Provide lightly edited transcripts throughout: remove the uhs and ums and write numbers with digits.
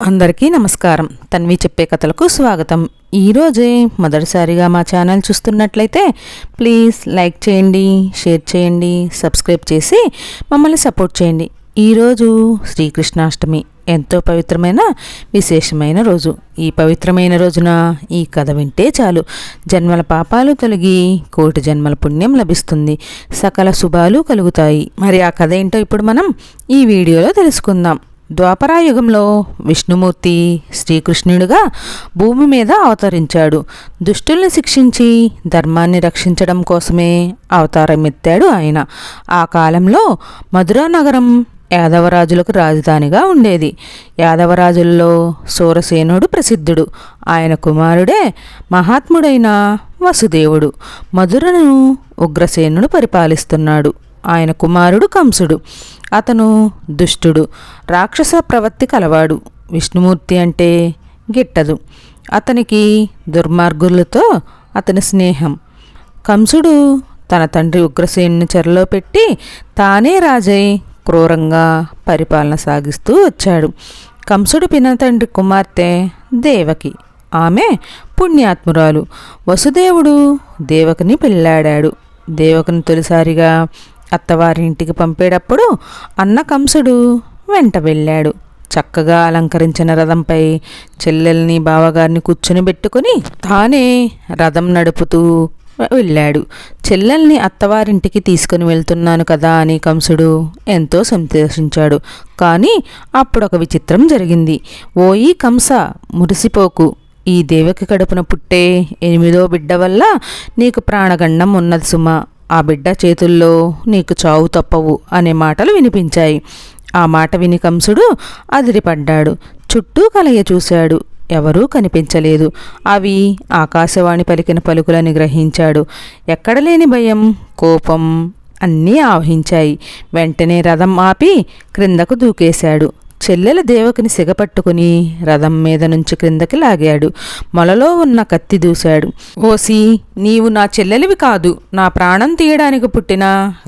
అందరికీ నమస్కారం. తన్వి చెప్పే కథలకు స్వాగతం. ఈరోజే మొదటిసారిగా మా ఛానల్ చూస్తున్నట్లయితే ప్లీజ్ లైక్ చేయండి, షేర్ చేయండి, సబ్స్క్రైబ్ చేసి మమ్మల్ని సపోర్ట్ చేయండి. ఈరోజు శ్రీకృష్ణాష్టమి, ఎంతో పవిత్రమైన విశేషమైన రోజు. ఈ పవిత్రమైన రోజున ఈ కథ వింటే చాలు జన్మల పాపాలు తొలగి కోటి జన్మల పుణ్యం లభిస్తుంది, సకల శుభాలు కలుగుతాయి. మరి ఆ కథ ఏంటో ఇప్పుడు మనం ఈ వీడియోలో తెలుసుకుందాం. ద్వాపరాయుగంలో విష్ణుమూర్తి శ్రీకృష్ణుడిగా భూమి మీద అవతరించాడు. దుష్టుల్ని శిక్షించి ధర్మాన్ని రక్షించడం కోసమే అవతారం ఎత్తాడు ఆయన. ఆ కాలంలో మధురా నగరం యాదవరాజులకు రాజధానిగా ఉండేది. యాదవరాజుల్లో సూరసేనుడు ప్రసిద్ధుడు. ఆయన కుమారుడే మహాత్ముడైన వసుదేవుడు. మధురను ఉగ్రసేనుడు పరిపాలిస్తున్నాడు. ఆయన కుమారుడు కంసుడు. అతను దుష్టుడు, రాక్షస ప్రవృత్తి కలవాడు. విష్ణుమూర్తి అంటే గిట్టదు. అతనికి దుర్మార్గులతో అతని స్నేహం. కంసుడు తన తండ్రి ఉగ్రసేనుని చెరలో పెట్టి తానే రాజై క్రూరంగా పరిపాలన సాగిస్తూ వచ్చాడు. కంసుడు పినతండ్రి కుమార్తె దేవకి. ఆమె పుణ్యాత్మురాలు. వసుదేవుడు దేవకిని పెళ్ళాడాడు. దేవకిని తొలిసారిగా అత్తవారింటికి పంపేటప్పుడు అన్న కంసుడు వెంట వెళ్ళాడు. చక్కగా అలంకరించిన రథంపై చెల్లెల్ని బావగారిని కూర్చుని పెట్టుకుని తానే రథం నడుపుతూ వెళ్ళాడు. చెల్లెల్ని అత్తవారింటికి తీసుకుని వెళ్తున్నాను కదా అని కంసుడు ఎంతో సంతోషించాడు. కానీ అప్పుడొక విచిత్రం జరిగింది. ఓయి కంస, మురిసిపోకు. ఈ దేవకి కడుపున పుట్టే 8వ బిడ్డ వల్ల నీకు ప్రాణగండం ఉన్నది సుమా. ఆ బిడ్డ చేతుల్లో నీకు చావు తప్పవు అనే మాటలు వినిపించాయి. ఆ మాట విని కంసుడు అదిరిపడ్డాడు. చుట్టూ కలయ చూశాడు. ఎవరూ కనిపించలేదు. అవి ఆకాశవాణి పలికిన పలుకులని గ్రహించాడు. ఎక్కడలేని భయం, కోపం అన్నీ ఆవహించాయి. వెంటనే రథం ఆపి క్రిందకు దూకేశాడు. చెల్లెల దేవకిని సిగపట్టుకుని రథం మీద నుంచి క్రిందకి లాగాడు. మొలలో ఉన్న కత్తి దూశాడు. ఓసి, నీవు నా చెల్లెలివి కాదు, నా ప్రాణం తీయడానికి పుట్టిన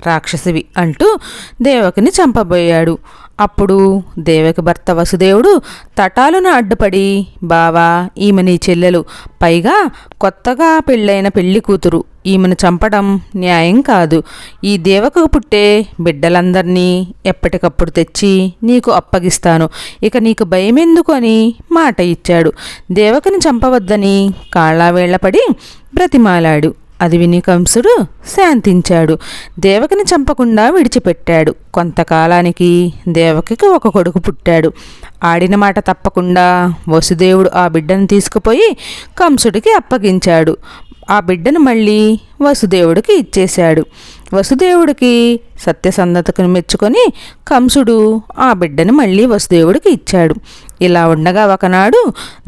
రాక్షసివి అంటూ దేవకిని చంపబోయాడు. అప్పుడు దేవకి భర్త వసుదేవుడు తటాలున అడ్డుపడి, బావా, ఈమె నీ చెల్లెలు, పైగా కొత్తగా పెళ్ళైన పెళ్లి కూతురు, ఈమెను చంపడం న్యాయం కాదు. ఈ దేవకు పుట్టే బిడ్డలందరినీ ఎప్పటికప్పుడు తెచ్చి నీకు అప్పగిస్తాను. ఇక నీకు భయమెందుకు అని మాట ఇచ్చాడు. దేవకిని చంపవద్దని కాళ్ళావేళ్లపడి బ్రతిమాలాడు. అది విని కంసుడు శాంతించాడు. దేవకిని చంపకుండా విడిచిపెట్టాడు. కొంతకాలానికి దేవకికి ఒక కొడుకు పుట్టాడు. ఆడిన మాట తప్పకుండా వసుదేవుడు ఆ బిడ్డను తీసుకుపోయి కంసుడికి అప్పగించాడు. ఆ బిడ్డను మళ్ళీ వసుదేవుడికి ఇచ్చేశాడు. వసుదేవుడికి సత్యసంధతను మెచ్చుకొని కంసుడు ఆ బిడ్డను మళ్ళీ వసుదేవుడికి ఇచ్చాడు. ఇలా ఉండగా ఒకనాడు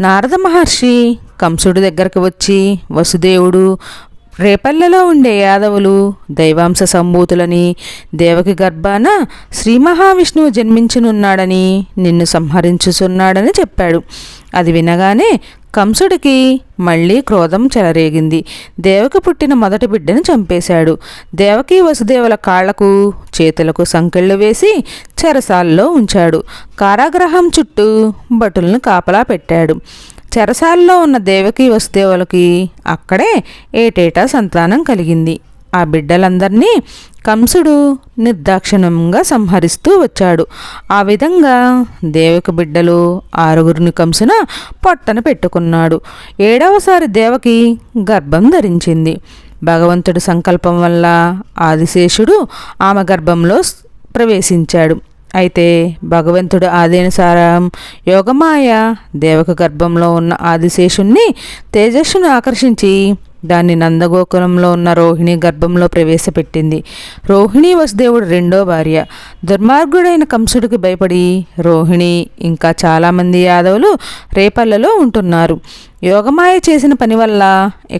నారద మహర్షి కంసుడి దగ్గరకు వచ్చి, వసుదేవుడు రేపల్లెలో ఉండే యాదవులు దైవాంశ సంభూతులని, దేవకి గర్భాన శ్రీ మహావిష్ణువు జన్మించనున్నాడని, నిన్ను సంహరించుచున్నాడని చెప్పాడు. అది వినగానే కంసుడికి మళ్ళీ క్రోధం చెలరేగింది. దేవకి పుట్టిన మొదటి బిడ్డను చంపేశాడు. దేవకి వసుదేవుల కాళ్లకు చేతులకు సంకెళ్ళు వేసి చెరసాల్లో ఉంచాడు. కారాగృహం చుట్టూ భటులను కాపలా పెట్టాడు. చెరసాల్లో ఉన్న దేవకి వసుదేవులకి అక్కడే ఏటేటా సంతానం కలిగింది. ఆ బిడ్డలందరినీ కంసుడు నిర్దాక్షిణ్యంగా సంహరిస్తూ వచ్చాడు. ఆ విధంగా దేవకి బిడ్డలు 6గురిని కంసున పొట్టన పెట్టుకున్నాడు. 7వసారి దేవకి గర్భం ధరించింది. భగవంతుడి సంకల్పం వల్ల ఆదిశేషుడు ఆమె గర్భంలో ప్రవేశించాడు. అయితే భగవంతుడు ఆదేనుసారం యోగమాయ దేవక గర్భంలో ఉన్న ఆదిశేషుణ్ణి తేజస్సును ఆకర్షించి దాన్ని నందగోకులంలో ఉన్న రోహిణి గర్భంలో ప్రవేశపెట్టింది. రోహిణి వసుదేవుడు 2వ భార్య. దుర్మార్గుడైన కంసుడికి భయపడి రోహిణి ఇంకా చాలామంది యాదవులు రేపల్లలో ఉంటున్నారు. యోగమాయ చేసిన పని వల్ల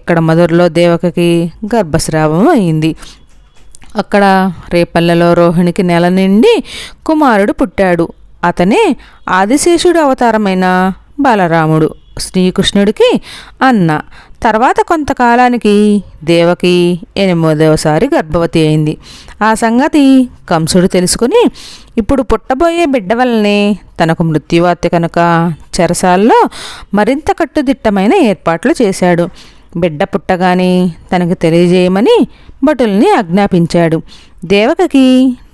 ఇక్కడ మధురలో దేవకకి గర్భస్రావం అయింది. అక్కడ రేపల్లెలో రోహిణికి నెల నిండి కుమారుడు పుట్టాడు. అతనే ఆదిశేషుడు అవతారమైన బలరాముడు, శ్రీకృష్ణుడికి అన్న. తర్వాత కొంతకాలానికి దేవకి 8వసారి గర్భవతి అయింది. ఆ సంగతి కంసుడు తెలుసుకుని ఇప్పుడు పుట్టబోయే బిడ్డ వల్లనే తనకు మృత్యువార్త కనుక చెరసాల్లో మరింత కట్టుదిట్టమైన ఏర్పాట్లు చేశాడు. బిడ్డ పుట్టగానే తనకు తెలియజేయమని భటుల్ని ఆజ్ఞాపించాడు. దేవకికి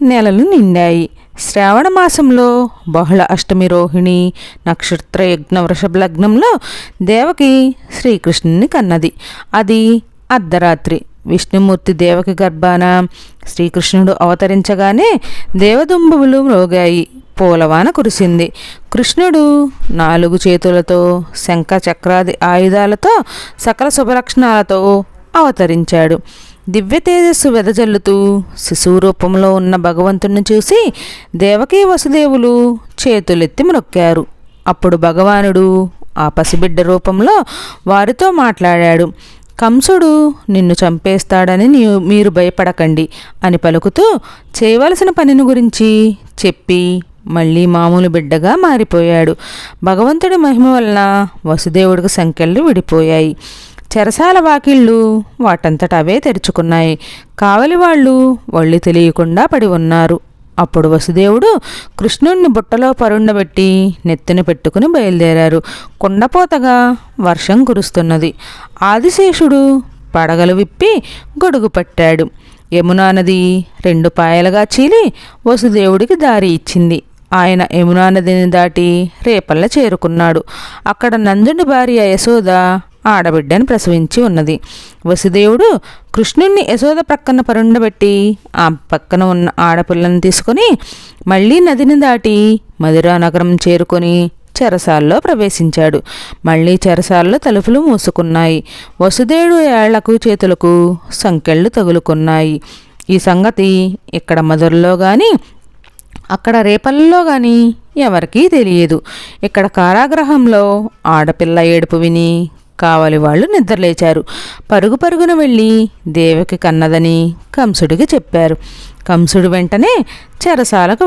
నెలలు నిండాయి. శ్రావణ మాసంలో బహుళ అష్టమి రోహిణి నక్షత్ర యజ్ఞ వృషభ లగ్నంలో దేవకి శ్రీకృష్ణుని కన్నది. అది అర్ధరాత్రి. విష్ణుమూర్తి దేవకి గర్భాన శ్రీకృష్ణుడు అవతరించగానే దేవదుంబువులు మ్రోగాయి. పూలవాన కురిసింది. కృష్ణుడు 4 చేతులతో శంఖ చక్రాది ఆయుధాలతో సకల శుభలక్షణాలతో అవతరించాడు. దివ్య తేజస్సు వెదజల్లుతూ శిశువు రూపంలో ఉన్న భగవంతుణ్ణి చూసి దేవకీ వసుదేవులు చేతులెత్తి మ్రొక్కారు. అప్పుడు భగవానుడు ఆ పసిబిడ్డ రూపంలో వారితో మాట్లాడాడు. కంసుడు నిన్ను చంపేస్తాడని మీరు భయపడకండి అని పలుకుతూ చేయవలసిన పనిని గురించి చెప్పి మళ్ళీ మామూలు బిడ్డగా మారిపోయాడు. భగవంతుడి మహిమ వలన వసుదేవుడికి సంకెళ్ళు విడిపోయాయి. చెరసాల వాకిళ్ళు వాటంతట అవే తెరుచుకున్నాయి. కావలి వాళ్ళు ఒళ్ళు తెలియకుండా పడి ఉన్నారు. అప్పుడు వసుదేవుడు కృష్ణుణ్ణి బుట్టలో పరుండబెట్టి నెత్తిన పెట్టుకుని బయలుదేరారు. కుండపోతగా వర్షం కురుస్తున్నది. ఆదిశేషుడు పడగలు విప్పి గొడుగు పట్టాడు. యమునా నది 2 పాయలుగా చీలి వసుదేవుడికి దారి ఇచ్చింది. ఆయన యమునా నదిని దాటి రేపల్ల చేరుకున్నాడు. అక్కడ నందుని భార్య యశోద ఆడబిడ్డను ప్రసవించి ఉన్నది. వసుదేవుడు కృష్ణుణ్ణి యశోద ప్రక్కన పరుండబెట్టి ఆ పక్కన ఉన్న ఆడపిల్లను తీసుకుని మళ్ళీ నదిని దాటి మధురా నగరం చేరుకొని చెరసాల్లో ప్రవేశించాడు. మళ్ళీ చెరసాల్లో తలుపులు మూసుకున్నాయి. వసుదేవుడు ఏళ్లకు చేతులకు సంకెళ్ళు తగులుకున్నాయి. ఈ సంగతి ఇక్కడ మధురలో కానీ అక్కడ రేపల్లో కానీ ఎవరికీ తెలియదు. ఇక్కడ కారాగృహంలో ఆడపిల్ల ఏడుపు విని కావలి వాళ్ళు నిద్రలేచారు. పరుగు పరుగున వెళ్ళి దేవకి కన్నదని కంసుడికి చెప్పారు. కంసుడు వెంటనే చెరసాలకు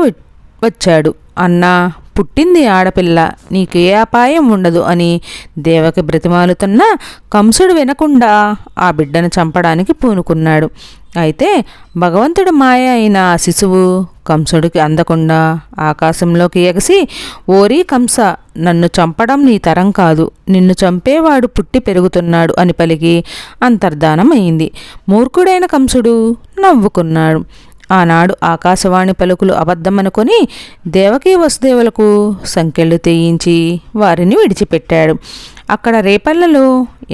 వచ్చాడు. అన్నా, పుట్టింది ఆడపిల్ల, నీకే అపాయం ఉండదు అని దేవకి బ్రతిమాలుతున్నా కంసుడు వినకుండా ఆ బిడ్డను చంపడానికి పూనుకున్నాడు. అయితే భగవంతుడి మాయ అయిన ఆ శిశువు కంసుడికి అందకుండా ఆకాశంలోకి ఎగసి, ఓరీ కంస, నన్ను చంపడం నీ తరం కాదు, నిన్ను చంపేవాడు పుట్టి పెరుగుతున్నాడు అని పలికి అంతర్ధానం అయింది. మూర్ఖుడైన కంసుడు నవ్వుకున్నాడు. ఆనాడు ఆకాశవాణి పలుకులు అబద్ధమనుకొని దేవకీ వసుదేవులకు సంకెళ్ళు తెయించి వారిని విడిచిపెట్టాడు. అక్కడ రేపల్లలో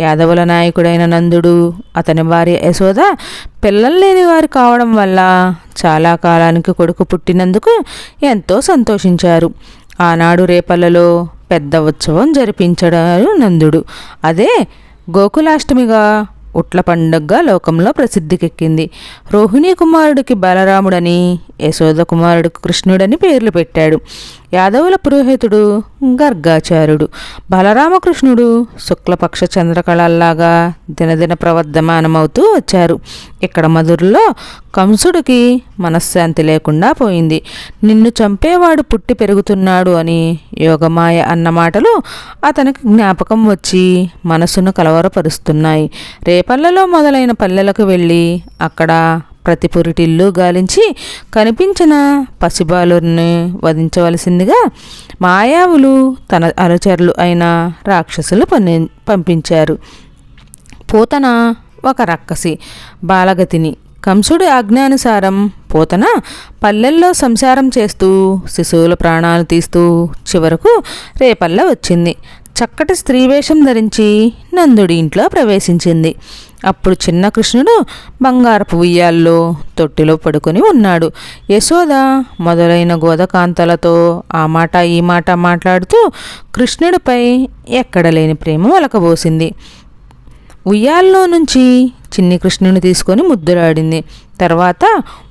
యాదవుల నాయకుడైన నందుడు, అతని భార్య యశోద పిల్లలు లేని వారు కావడం వల్ల చాలా కాలానికి కొడుకు పుట్టినందుకు ఎంతో సంతోషించారు. ఆనాడు రేపల్లలో పెద్ద ఉత్సవం జరిపించాడు నందుడు. అదే గోకులాష్టమిగా ఉట్ల పండుగగా లోకంలో ప్రసిద్ధికెక్కింది. రోహిణీ కుమారుడికి బలరాముడని, యశోద కుమారుడికి కృష్ణుడని పేర్లు పెట్టాడు. యాదవుల పురోహితుడు గర్గాచార్యుడు. బలరామకృష్ణుడు శుక్లపక్ష చంద్రకళల్లాగా దినదిన ప్రవర్ధమానమవుతూ వచ్చారు. ఇక్కడ మధురలో కంసుడికి మనశ్శాంతి లేకుండా పోయింది. నిన్ను చంపేవాడు పుట్టి పెరుగుతున్నాడు అని యోగమాయ అన్న మాటలు అతనికి జ్ఞాపకం వచ్చి మనసును కలవరపరుస్తున్నాయి. రేపల్లలో మొదలైన పల్లెలకు వెళ్ళి అక్కడ ప్రతి పురిటిల్లు గాలించి కనిపించిన పసిబాలుని వధించవలసిందిగా మాయావులు తన అనుచరులు అయిన రాక్షసులు పంపించారు. పూతన ఒక రక్కసి బాలగతిని. కంసుడి ఆజ్ఞానుసారం పూతన పల్లెల్లో సంసారం చేస్తూ శిశువుల ప్రాణాలు తీస్తూ చివరకు రేపల్ల వచ్చింది. చక్కటి స్త్రీవేషం ధరించి నందుడి ఇంట్లో ప్రవేశించింది. అప్పుడు చిన్న కృష్ణుడు బంగారపు ఉయ్యాల్లో తొట్టిలో పడుకొని ఉన్నాడు. యశోద మొదలైన గోదకాంతలతో ఆ మాట ఈ మాట మాట్లాడుతూ కృష్ణుడిపై ఎక్కడలేని ప్రేమ ఒలకబోసింది. ఉయ్యాల్లో నుంచి చిన్ని కృష్ణుని తీసుకొని ముద్దులాడింది. తర్వాత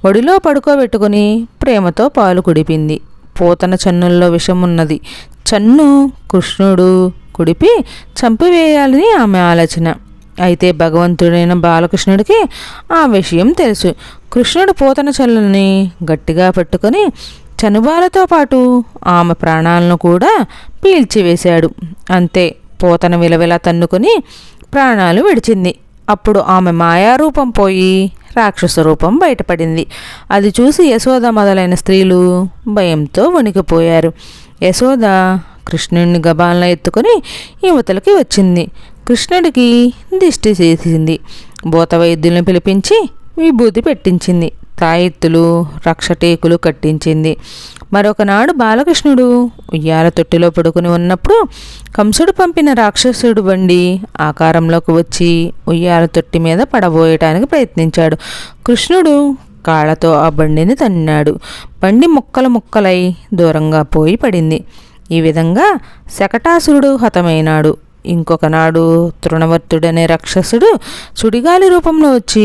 ఒడిలో పడుకోబెట్టుకుని ప్రేమతో పాలు కుడిపింది. పూతన చన్నుల్లో విషం ఉన్నది. చన్ను కృష్ణుడు కుడిపి చంపివేయాలని ఆమె ఆలోచన. అయితే భగవంతుడైన బాలకృష్ణుడికి ఆ విషయం తెలుసు. కృష్ణుడు పూతన చల్లని గట్టిగా పట్టుకొని చనుబాలతో పాటు ఆమె ప్రాణాలను కూడా పీల్చివేశాడు. అంతే, పూతన విలవిల తన్నుకొని ప్రాణాలు విడిచింది. అప్పుడు ఆమె మాయారూపం పోయి రాక్షస రూపం బయటపడింది. అది చూసి యశోద మొదలైన స్త్రీలు భయంతో వణికిపోయారు. యశోద కృష్ణుడిని గబాలను ఎత్తుకొని యువతలకి వచ్చింది. కృష్ణుడికి దిష్టి చేసింది. భూత వైద్యులను పిలిపించి విభూతి పెట్టించింది. తాయెత్తులు రక్షటేకులు కట్టించింది. మరొకనాడు బాలకృష్ణుడు ఉయ్యాల తొట్టిలో పడుకుని ఉన్నప్పుడు కంసుడు పంపిన రాక్షసుడు బండి ఆకారంలోకి వచ్చి ఉయ్యాల తొట్టి మీద పడబోయటానికి ప్రయత్నించాడు. కృష్ణుడు కాళ్ళతో ఆ బండిని తన్నాడు. బండి ముక్కలు ముక్కలై దూరంగా పోయి పడింది. ఈ విధంగా శకటాసురుడు హతమైనాడు. ఇంకొకనాడు తృణవర్తుడనే రాక్షసుడు సుడిగాలి రూపంలో వచ్చి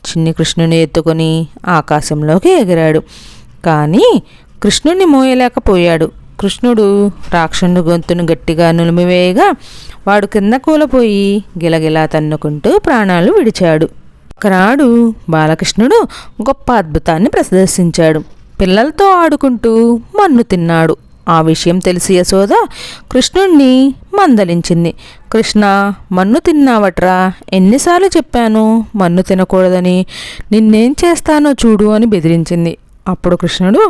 చిన్ని కృష్ణుని ఎత్తుకొని ఆకాశంలోకి ఎగిరాడు. కానీ కృష్ణుని మోయలేకపోయాడు. కృష్ణుడు రాక్షసుని గొంతును గట్టిగా నులిమివేయగా వాడు కింద కూలపోయి గిలగిలా తన్నుకుంటూ ప్రాణాలు విడిచాడు. ఒకనాడు బాలకృష్ణుడు గొప్ప అద్భుతాన్ని ప్రదర్శించాడు. పిల్లలతో ఆడుకుంటూ మన్ను తిన్నాడు. ఆ విషయం తెలిసి యశోద కృష్ణుణ్ణి మందలించింది. కృష్ణ, మన్ను తిన్నావట్రా, ఎన్నిసార్లు చెప్పాను మన్ను తినకూడదని, నిన్నేం చేస్తానో చూడు అని బెదిరించింది. అప్పుడు కృష్ణుడు,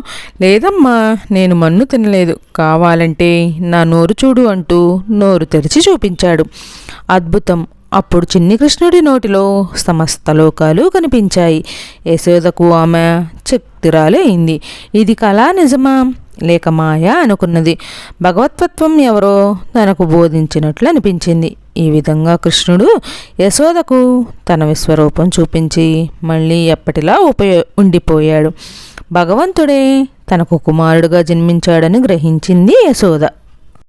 లేదమ్మా, నేను మన్ను తినలేదు, కావాలంటే నా నోరు చూడు అంటూ నోరు తెరిచి చూపించాడు. అద్భుతం! అప్పుడు చిన్ని కృష్ణుడి నోటిలో సమస్త లోకాలు కనిపించాయి. యశోదకు ఆమె చక్తిరాలు అయింది. ఇది కళా నిజమా లేక మాయా అనుకున్నది. భగవతత్వం ఎవరో తనకు బోధించినట్లు అనిపించింది. ఈ విధంగా కృష్ణుడు యశోదకు తన విశ్వరూపం చూపించి మళ్ళీ ఎప్పటిలా ఉండిపోయాడు. భగవంతుడే తనకు కుమారుడుగా జన్మించాడని గ్రహించింది యశోద.